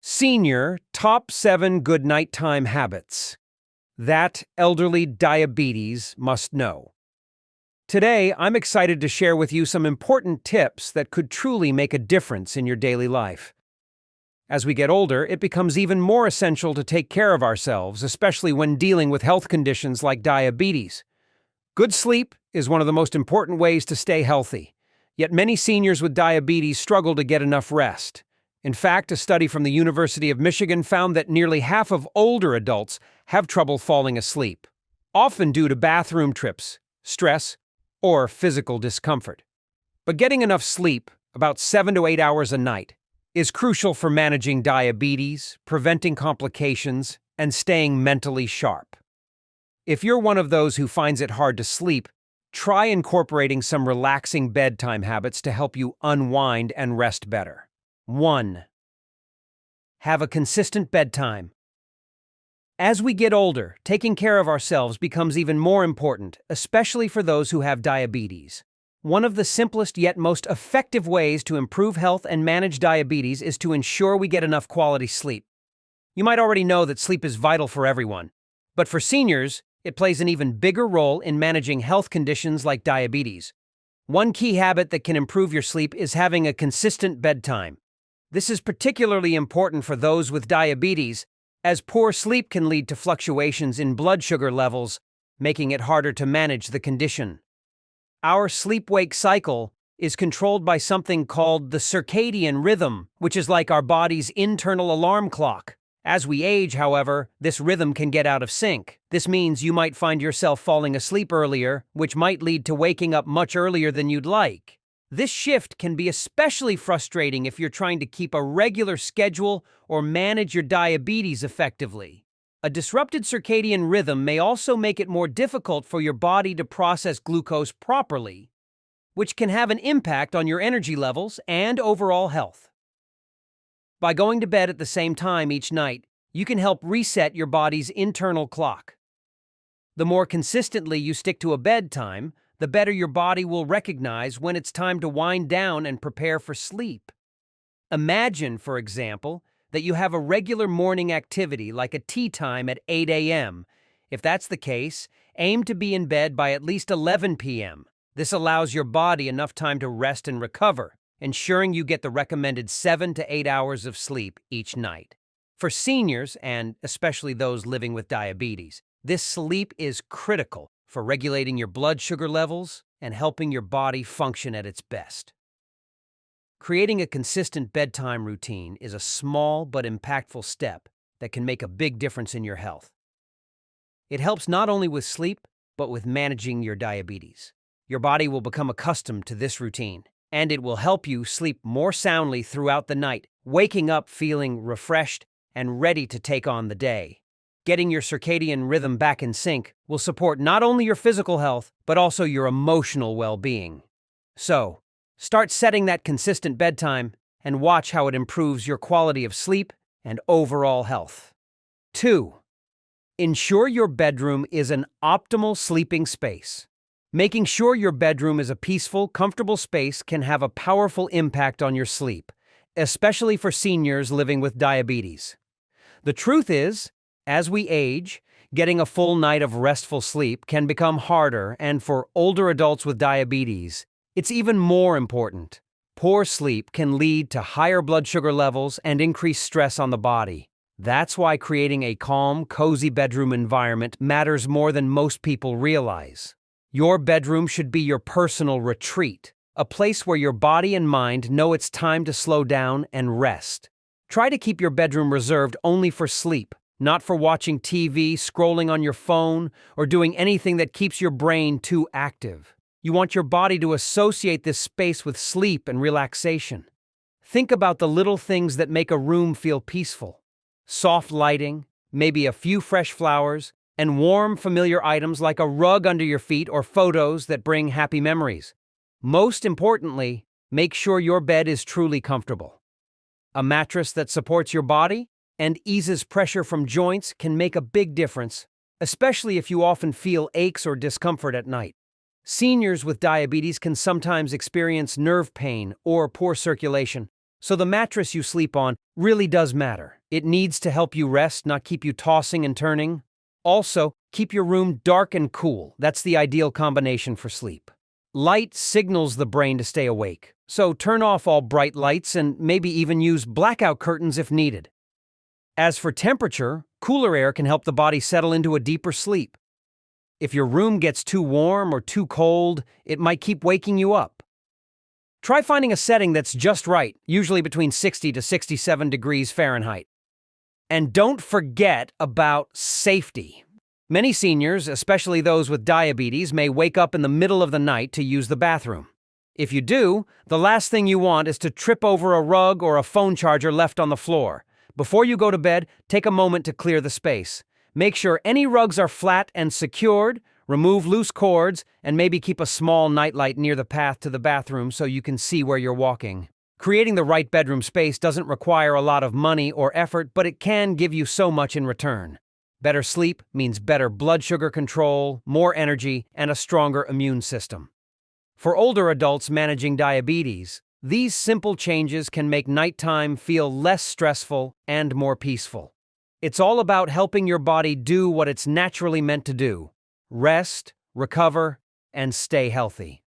Senior Top 7 Good Nighttime Habits that elderly diabetes must know. Today, I'm excited to share with you some important tips that could truly make a difference in your daily life. As we get older, it becomes even more essential to take care of ourselves, especially when dealing with health conditions like diabetes. Good sleep is one of the most important ways to stay healthy, yet many seniors with diabetes struggle to get enough rest. In fact, a study from the University of Michigan found that nearly half of older adults have trouble falling asleep, often due to bathroom trips, stress, or physical discomfort. But getting enough sleep, about 7 to 8 hours a night, is crucial for managing diabetes, preventing complications, and staying mentally sharp. If you're one of those who finds it hard to sleep, try incorporating some relaxing bedtime habits to help you unwind and rest better. 1. Have a consistent bedtime. As we get older, taking care of ourselves becomes even more important, especially for those who have diabetes. One of the simplest yet most effective ways to improve health and manage diabetes is to ensure we get enough quality sleep. You might already know that sleep is vital for everyone, but for seniors, it plays an even bigger role in managing health conditions like diabetes. One key habit that can improve your sleep is having a consistent bedtime. This is particularly important for those with diabetes, as poor sleep can lead to fluctuations in blood sugar levels, making it harder to manage the condition. Our sleep-wake cycle is controlled by something called the circadian rhythm, which is like our body's internal alarm clock. As we age, however, this rhythm can get out of sync. This means you might find yourself falling asleep earlier, which might lead to waking up much earlier than you'd like. This shift can be especially frustrating if you're trying to keep a regular schedule or manage your diabetes effectively. A disrupted circadian rhythm may also make it more difficult for your body to process glucose properly, which can have an impact on your energy levels and overall health. By going to bed at the same time each night, you can help reset your body's internal clock. The more consistently you stick to a bedtime, the better your body will recognize when it's time to wind down and prepare for sleep. Imagine, for example, that you have a regular morning activity like a tea time at 8 a.m. If that's the case, aim to be in bed by at least 11 p.m. This allows your body enough time to rest and recover, ensuring you get the recommended 7 to 8 hours of sleep each night. For seniors, and especially those living with diabetes, this sleep is critical for regulating your blood sugar levels and helping your body function at its best. Creating a consistent bedtime routine is a small but impactful step that can make a big difference in your health. It helps not only with sleep, but with managing your diabetes. Your body will become accustomed to this routine, and it will help you sleep more soundly throughout the night, waking up feeling refreshed and ready to take on the day. Getting your circadian rhythm back in sync will support not only your physical health, but also your emotional well-being. So, start setting that consistent bedtime and watch how it improves your quality of sleep and overall health. 2. Ensure your bedroom is an optimal sleeping space. Making sure your bedroom is a peaceful, comfortable space can have a powerful impact on your sleep, especially for seniors living with diabetes. The truth is, as we age, getting a full night of restful sleep can become harder, and for older adults with diabetes, it's even more important. Poor sleep can lead to higher blood sugar levels and increased stress on the body. That's why creating a calm, cozy bedroom environment matters more than most people realize. Your bedroom should be your personal retreat, a place where your body and mind know it's time to slow down and rest. Try to keep your bedroom reserved only for sleep, not for watching TV, scrolling on your phone, or doing anything that keeps your brain too active. You want your body to associate this space with sleep and relaxation. Think about the little things that make a room feel peaceful. Soft lighting, maybe a few fresh flowers, and warm, familiar items like a rug under your feet or photos that bring happy memories. Most importantly, make sure your bed is truly comfortable. A mattress that supports your body and eases pressure from joints can make a big difference, especially if you often feel aches or discomfort at night. Seniors with diabetes can sometimes experience nerve pain or poor circulation, So the mattress you sleep on really does matter. It needs to help you rest, not keep you tossing and turning. Also, keep your room dark and cool. That's the ideal combination for sleep. Light signals the brain to stay awake, so turn off all bright lights and maybe even use blackout curtains if needed. As for temperature, cooler air can help the body settle into a deeper sleep. If your room gets too warm or too cold, it might keep waking you up. Try finding a setting that's just right, usually between 60 to 67 degrees Fahrenheit. And don't forget about safety. Many seniors, especially those with diabetes, may wake up in the middle of the night to use the bathroom. If you do, the last thing you want is to trip over a rug or a phone charger left on the floor. Before you go to bed, take a moment to clear the space. Make sure any rugs are flat and secured, remove loose cords, and maybe keep a small nightlight near the path to the bathroom so you can see where you're walking. Creating the right bedroom space doesn't require a lot of money or effort, but it can give you so much in return. Better sleep means better blood sugar control, more energy, and a stronger immune system. For older adults managing diabetes, these simple changes can make nighttime feel less stressful and more peaceful. It's all about helping your body do what it's naturally meant to do: rest, recover, and stay healthy.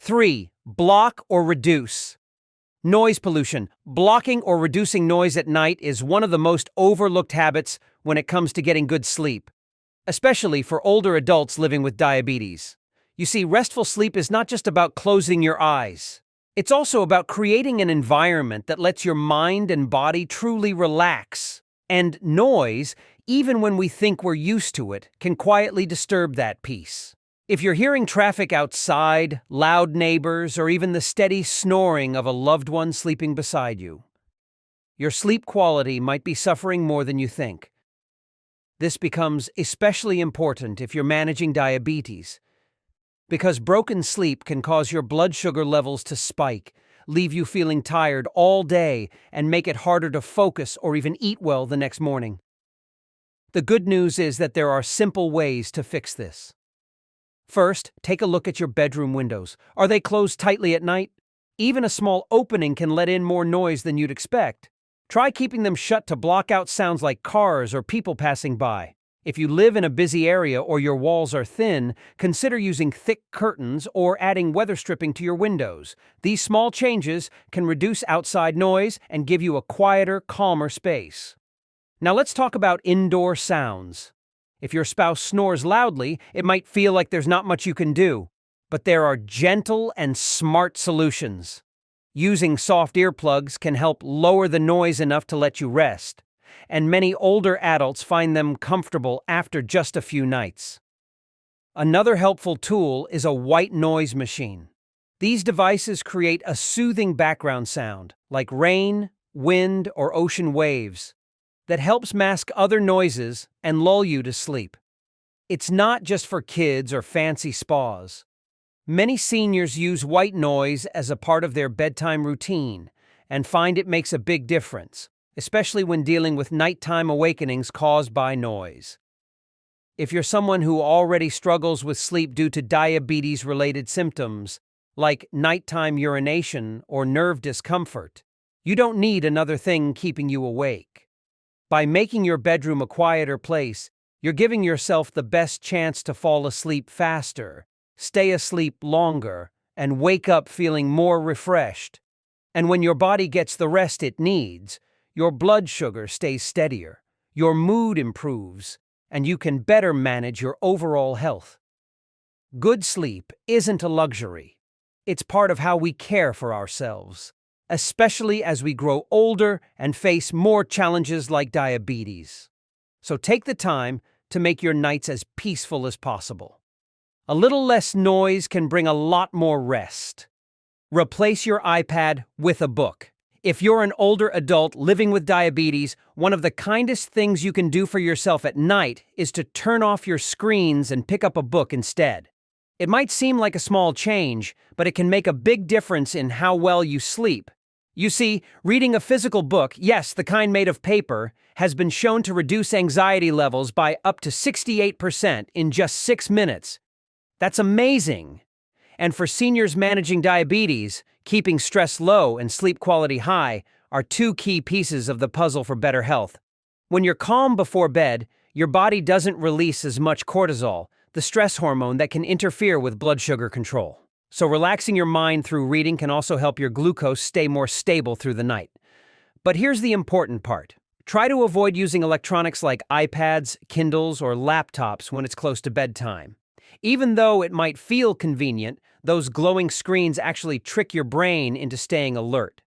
3. Block or reduce. Noise pollution. Blocking or reducing noise at night is one of the most overlooked habits when it comes to getting good sleep, especially for older adults living with diabetes. You see, restful sleep is not just about closing your eyes. It's also about creating an environment that lets your mind and body truly relax. And noise, even when we think we're used to it, can quietly disturb that peace. If you're hearing traffic outside, loud neighbors, or even the steady snoring of a loved one sleeping beside you, your sleep quality might be suffering more than you think. This becomes especially important if you're managing diabetes, because broken sleep can cause your blood sugar levels to spike, leave you feeling tired all day, and make it harder to focus or even eat well the next morning. The good news is that there are simple ways to fix this. First, take a look at your bedroom windows. Are they closed tightly at night? Even a small opening can let in more noise than you'd expect. Try keeping them shut to block out sounds like cars or people passing by. If you live in a busy area or your walls are thin, consider using thick curtains or adding weather stripping to your windows. These small changes can reduce outside noise and give you a quieter, calmer space. Now let's talk about indoor sounds. If your spouse snores loudly, it might feel like there's not much you can do. But there are gentle and smart solutions. Using soft earplugs can help lower the noise enough to let you rest, and many older adults find them comfortable after just a few nights. Another helpful tool is a white noise machine. These devices create a soothing background sound, like rain, wind, or ocean waves, that helps mask other noises and lull you to sleep. It's not just for kids or fancy spas. Many seniors use white noise as a part of their bedtime routine and find it makes a big difference, especially when dealing with nighttime awakenings caused by noise. If you're someone who already struggles with sleep due to diabetes-related symptoms, like nighttime urination or nerve discomfort, you don't need another thing keeping you awake. By making your bedroom a quieter place, you're giving yourself the best chance to fall asleep faster, stay asleep longer, and wake up feeling more refreshed. And when your body gets the rest it needs, your blood sugar stays steadier, your mood improves, and you can better manage your overall health. Good sleep isn't a luxury. It's part of how we care for ourselves, especially as we grow older and face more challenges like diabetes. So take the time to make your nights as peaceful as possible. A little less noise can bring a lot more rest. Replace your iPad with a book. If you're an older adult living with diabetes, one of the kindest things you can do for yourself at night is to turn off your screens and pick up a book instead. It might seem like a small change, but it can make a big difference in how well you sleep. You see, reading a physical book, yes, the kind made of paper, has been shown to reduce anxiety levels by up to 68% in just 6 minutes. That's amazing. And for seniors managing diabetes, Keeping stress low and sleep quality high are two key pieces of the puzzle for better health. When you're calm before bed, your body doesn't release as much cortisol, the stress hormone that can interfere with blood sugar control. So relaxing your mind through reading can also help your glucose stay more stable through the night. But here's the important part. Try to avoid using electronics like iPads, Kindles, or laptops when it's close to bedtime. Even though it might feel convenient, those glowing screens actually trick your brain into staying alert.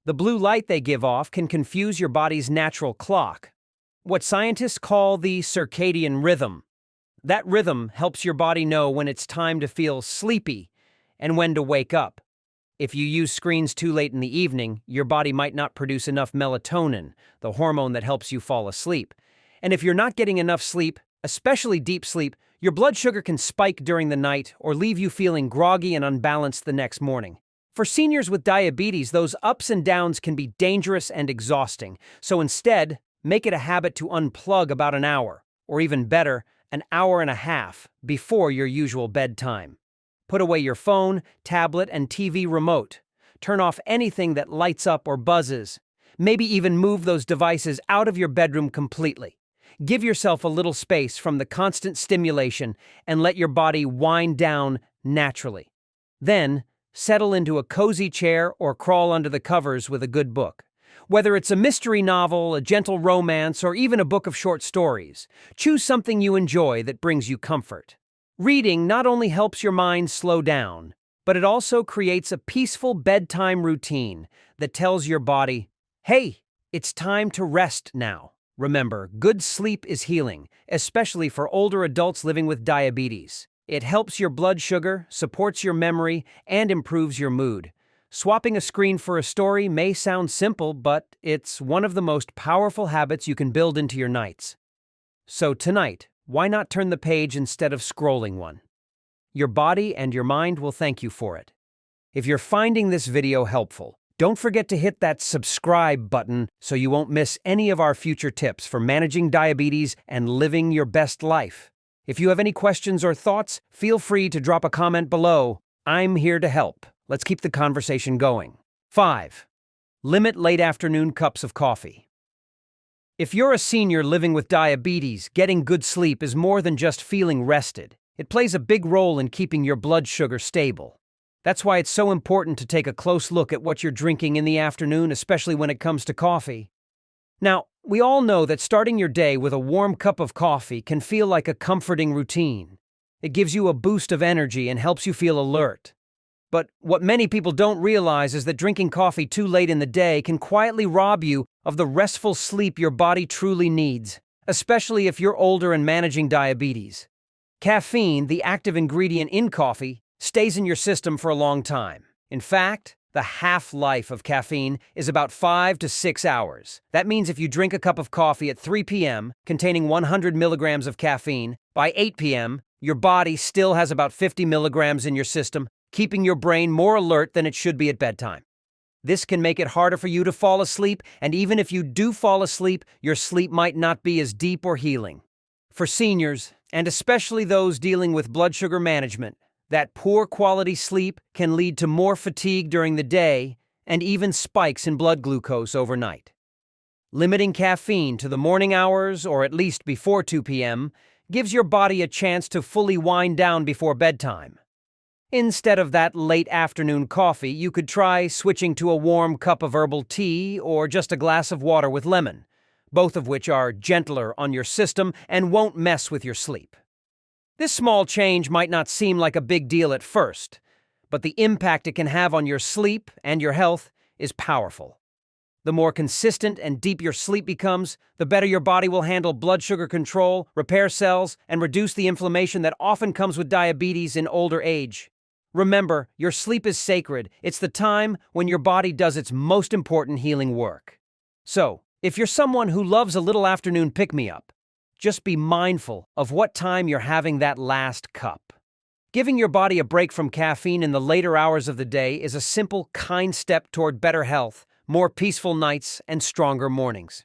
The blue light they give off can confuse your body's natural clock, what scientists call the circadian rhythm. That rhythm helps your body know when it's time to feel sleepy and when to wake up. If you use screens too late in the evening, your body might not produce enough melatonin, the hormone that helps you fall asleep. And if you're not getting enough sleep, especially deep sleep, your blood sugar can spike during the night or leave you feeling groggy and unbalanced the next morning. For seniors with diabetes, those ups and downs can be dangerous and exhausting. So instead, make it a habit to unplug about an hour, or even better, an hour and a half before your usual bedtime. Put away your phone, tablet, and TV remote. Turn off anything that lights up or buzzes. Maybe even move those devices out of your bedroom completely. Give yourself a little space from the constant stimulation and let your body wind down naturally. Then, settle into a cozy chair or crawl under the covers with a good book. Whether it's a mystery novel, a gentle romance, or even a book of short stories, choose something you enjoy that brings you comfort. Reading not only helps your mind slow down, but it also creates a peaceful bedtime routine that tells your body, hey, it's time to rest now. Remember, good sleep is healing, especially for older adults living with diabetes. It helps your blood sugar, supports your memory, and improves your mood. Swapping a screen for a story may sound simple, but it's one of the most powerful habits you can build into your nights. So tonight, why not turn the page instead of scrolling one? Your body and your mind will thank you for it. If you're finding this video helpful, don't forget to hit that subscribe button so you won't miss any of our future tips for managing diabetes and living your best life. If you have any questions or thoughts, feel free to drop a comment below. I'm here to help. Let's keep the conversation going. 5. Limit late afternoon cups of coffee. If you're a senior living with diabetes, getting good sleep is more than just feeling rested. It plays a big role in keeping your blood sugar stable. That's why it's so important to take a close look at what you're drinking in the afternoon, especially when it comes to coffee. Now, we all know that starting your day with a warm cup of coffee can feel like a comforting routine. It gives you a boost of energy and helps you feel alert. But what many people don't realize is that drinking coffee too late in the day can quietly rob you of the restful sleep your body truly needs, especially if you're older and managing diabetes. Caffeine, the active ingredient in coffee, stays in your system for a long time. In fact, the half-life of caffeine is about 5 to 6 hours. That means if you drink a cup of coffee at 3 p.m. containing 100 milligrams of caffeine, by 8 p.m., your body still has about 50 milligrams in your system, keeping your brain more alert than it should be at bedtime. This can make it harder for you to fall asleep, and even if you do fall asleep, your sleep might not be as deep or healing. For seniors, and especially those dealing with blood sugar management, that poor quality sleep can lead to more fatigue during the day and even spikes in blood glucose overnight. Limiting caffeine to the morning hours, or at least before 2 p.m., gives your body a chance to fully wind down before bedtime. Instead of that late afternoon coffee, you could try switching to a warm cup of herbal tea or just a glass of water with lemon, both of which are gentler on your system and won't mess with your sleep. This small change might not seem like a big deal at first, but the impact it can have on your sleep and your health is powerful. The more consistent and deep your sleep becomes, the better your body will handle blood sugar control, repair cells, and reduce the inflammation that often comes with diabetes in older age. Remember, your sleep is sacred. It's the time when your body does its most important healing work. So, if you're someone who loves a little afternoon pick-me-up, just be mindful of what time you're having that last cup. Giving your body a break from caffeine in the later hours of the day is a simple, kind step toward better health, more peaceful nights, and stronger mornings.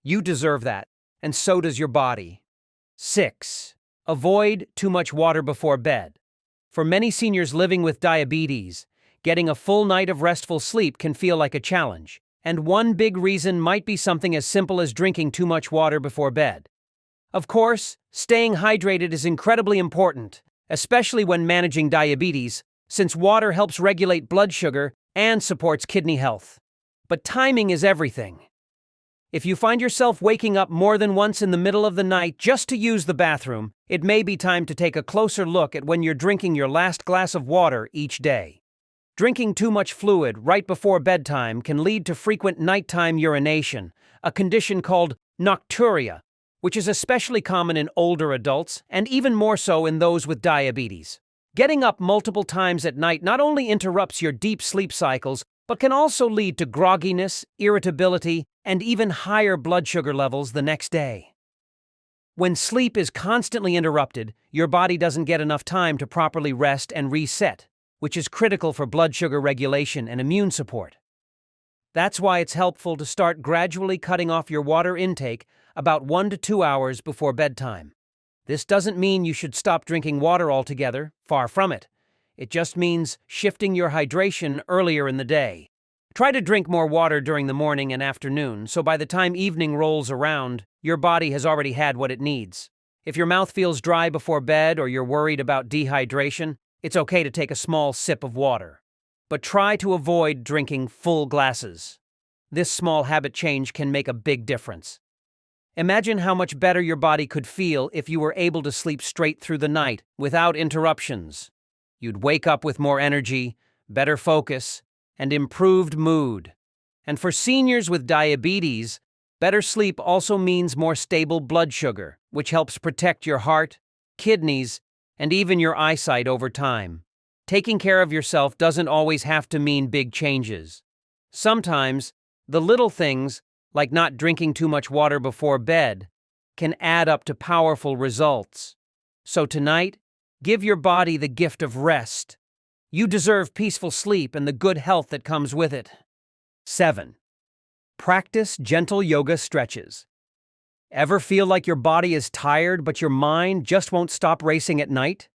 You deserve that, and so does your body. 6. Avoid too much water before bed. For many seniors living with diabetes, getting a full night of restful sleep can feel like a challenge. And one big reason might be something as simple as drinking too much water before bed. Of course, staying hydrated is incredibly important, especially when managing diabetes, since water helps regulate blood sugar and supports kidney health. But timing is everything. If you find yourself waking up more than once in the middle of the night just to use the bathroom, it may be time to take a closer look at when you're drinking your last glass of water each day. Drinking too much fluid right before bedtime can lead to frequent nighttime urination, a condition called nocturia, which is especially common in older adults and even more so in those with diabetes. Getting up multiple times at night not only interrupts your deep sleep cycles, but can also lead to grogginess, irritability, and even higher blood sugar levels the next day. When sleep is constantly interrupted, your body doesn't get enough time to properly rest and reset, which is critical for blood sugar regulation and immune support. That's why it's helpful to start gradually cutting off your water intake about 1 to 2 hours before bedtime. This doesn't mean you should stop drinking water altogether, far from it. It just means shifting your hydration earlier in the day. Try to drink more water during the morning and afternoon, so by the time evening rolls around, your body has already had what it needs. If your mouth feels dry before bed or you're worried about dehydration, it's okay to take a small sip of water. But try to avoid drinking full glasses. This small habit change can make a big difference. Imagine how much better your body could feel if you were able to sleep straight through the night without interruptions. You'd wake up with more energy, better focus, and improved mood. And for seniors with diabetes, better sleep also means more stable blood sugar, which helps protect your heart, kidneys, and even your eyesight over time. Taking care of yourself doesn't always have to mean big changes. Sometimes, the little things, like not drinking too much water before bed, can add up to powerful results. So tonight, give your body the gift of rest. You deserve peaceful sleep and the good health that comes with it. 7. Practice gentle yoga stretches. Ever feel like your body is tired but your mind just won't stop racing at night?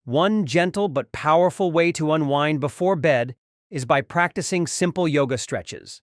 One gentle but powerful way to unwind before bed is by practicing simple yoga stretches.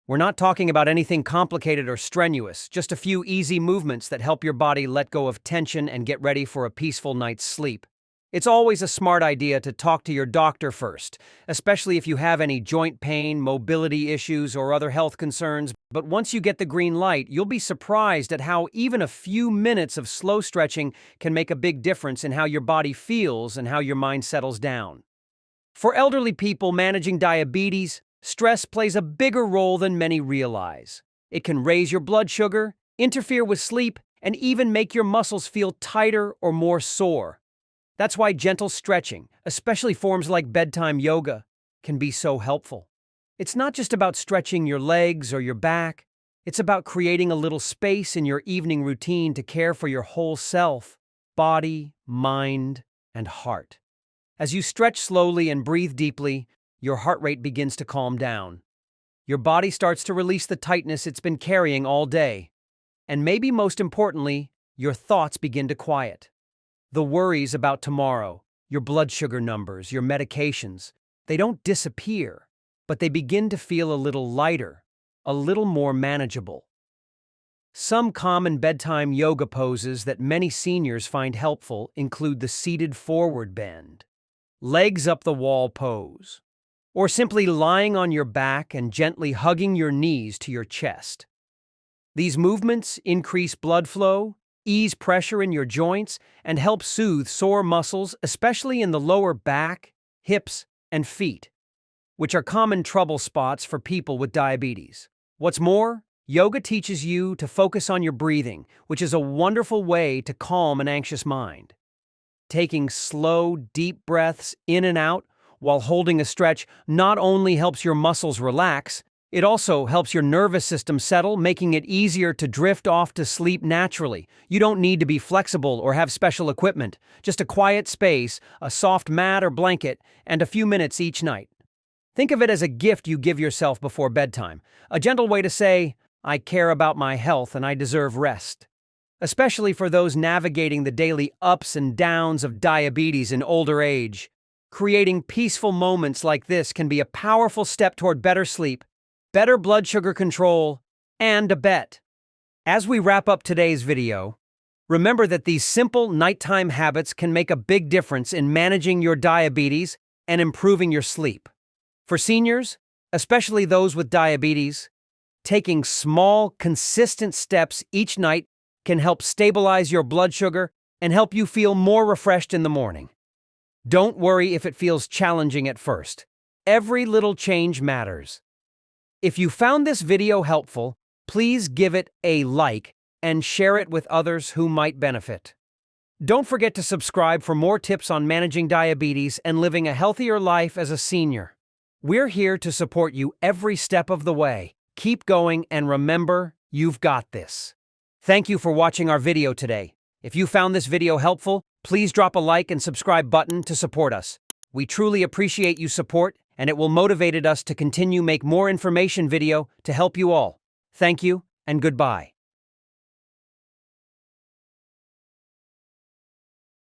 We're not talking about anything complicated or strenuous, just a few easy movements that help your body let go of tension and get ready for a peaceful night's sleep. It's always a smart idea to talk to your doctor first, especially if you have any joint pain, mobility issues, or other health concerns. But once you get the green light, you'll be surprised at how even a few minutes of slow stretching can make a big difference in how your body feels and how your mind settles down. For elderly people managing diabetes, stress plays a bigger role than many realize. It can raise your blood sugar, interfere with sleep, and even make your muscles feel tighter or more sore. That's why gentle stretching, especially forms like bedtime yoga, can be so helpful. It's not just about stretching your legs or your back. It's about creating a little space in your evening routine to care for your whole self, body, mind, and heart. As you stretch slowly and breathe deeply, your heart rate begins to calm down. Your body starts to release the tightness it's been carrying all day. And maybe most importantly, your thoughts begin to quiet. The worries about tomorrow, your blood sugar numbers, your medications, they don't disappear, but they begin to feel a little lighter, a little more manageable. Some common bedtime yoga poses that many seniors find helpful include the seated forward bend, legs up the wall pose, or simply lying on your back and gently hugging your knees to your chest. These movements increase blood flow, ease pressure in your joints, and help soothe sore muscles, especially in the lower back, hips, and feet, which are common trouble spots for people with diabetes. What's more, yoga teaches you to focus on your breathing, which is a wonderful way to calm an anxious mind. Taking slow, deep breaths in and out while holding a stretch not only helps your muscles relax, it also helps your nervous system settle, making it easier to drift off to sleep naturally. You don't need to be flexible or have special equipment, just a quiet space, a soft mat or blanket, and a few minutes each night. Think of it as a gift you give yourself before bedtime, a gentle way to say, I care about my health and I deserve rest. Especially for those navigating the daily ups and downs of diabetes in older age, Creating peaceful moments like this can be a powerful step toward better sleep, better blood sugar control, and a bet. As we wrap up today's video, remember that these simple nighttime habits can make a big difference in managing your diabetes and improving your sleep. For seniors, especially those with diabetes, taking small, consistent steps each night can help stabilize your blood sugar and help you feel more refreshed in the morning. Don't worry if it feels challenging at first. Every little change matters. If you found this video helpful, please give it a like and share it with others who might benefit. Don't forget to subscribe for more tips on managing diabetes and living a healthier life as a senior. We're here to support you every step of the way. Keep going and remember, you've got this. Thank you for watching our video today. If you found this video helpful, please drop a like and subscribe button to support us. We truly appreciate your support, and it will motivate us to continue make more information video to help you all. Thank you and goodbye.